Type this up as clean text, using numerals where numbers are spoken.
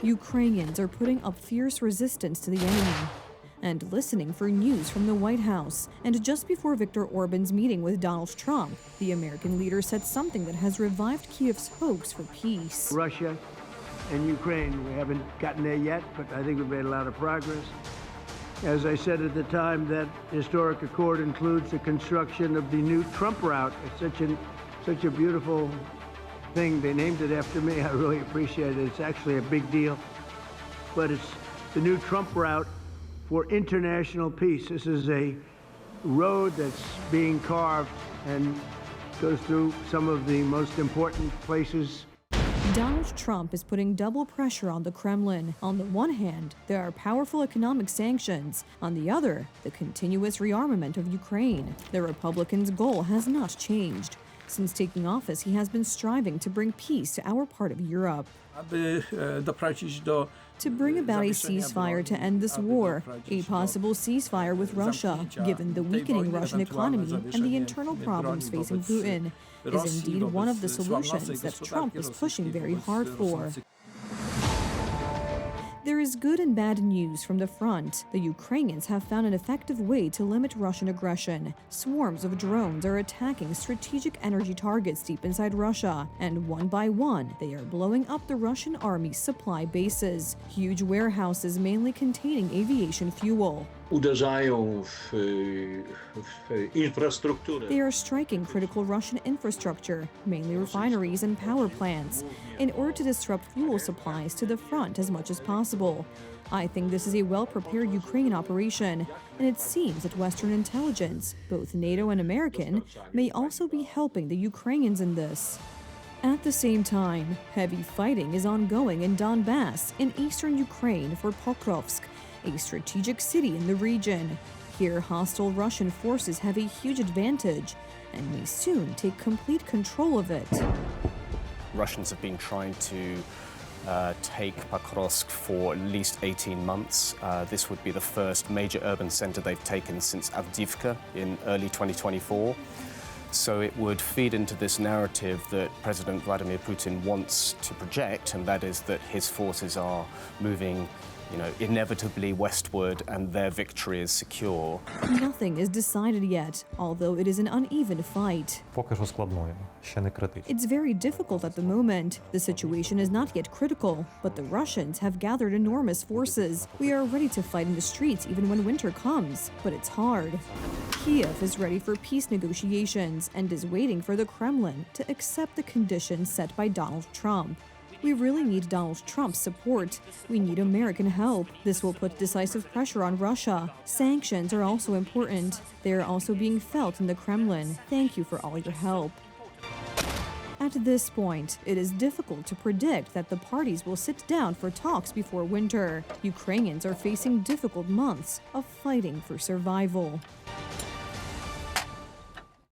Ukrainians are putting up fierce resistance to the enemy and listening for news from the White House. And just before Viktor Orbán's meeting with Donald Trump, the American leader said something that has revived Kiev's hopes for peace. Russia and Ukraine, we haven't gotten there yet, but I think we've made a lot of progress. As I said at the time, that historic accord includes the construction of the new Trump route. It's such a beautiful thing. They named it after me. I really appreciate it. It's actually a big deal. But it's the new Trump route for international peace. This is a road that's being carved and goes through some of the most important places. Donald Trump is putting double pressure on the Kremlin. On the one hand, there are powerful economic sanctions. On the other, the continuous rearmament of Ukraine. The Republicans' goal has not changed. Since taking office, he has been striving to bring peace to our part of Europe. To bring about a ceasefire to end this war, a possible ceasefire with Russia, given the weakening Russian economy and the internal problems facing Putin, is indeed one of the solutions that Trump is pushing very hard for. There is good and bad news from the front. The Ukrainians have found an effective way to limit Russian aggression. Swarms of drones are attacking strategic energy targets deep inside Russia, and one by one, they are blowing up the Russian army's supply bases, huge warehouses mainly containing aviation fuel. They are striking critical Russian infrastructure, mainly refineries and power plants, in order to disrupt fuel supplies to the front as much as possible. I think this is a well-prepared Ukrainian operation, and it seems that Western intelligence, both NATO and American, may also be helping the Ukrainians in this. At the same time, heavy fighting is ongoing in Donbass, in eastern Ukraine, for Pokrovsk, a strategic city in the region. Here, hostile Russian forces have a huge advantage and may soon take complete control of it. Russians have been trying to take Pokrovsk for at least 18 months. This would be the first major urban center they've taken since Avdiivka in early 2024. So it would feed into this narrative that President Vladimir Putin wants to project, and that is that his forces are moving inevitably westward and their victory is secure. Nothing is decided yet, although it is an uneven fight. It's very difficult at the moment. The situation is not yet critical, but the Russians have gathered enormous forces. We are ready to fight in the streets even when winter comes, but it's hard. Kiev is ready for peace negotiations and is waiting for the Kremlin to accept the conditions set by Donald Trump. We really need Donald Trump's support. We need American help. This will put decisive pressure on Russia. Sanctions are also important. They are also being felt in the Kremlin. Thank you for all your help. At this point, it is difficult to predict that the parties will sit down for talks before winter. Ukrainians are facing difficult months of fighting for survival.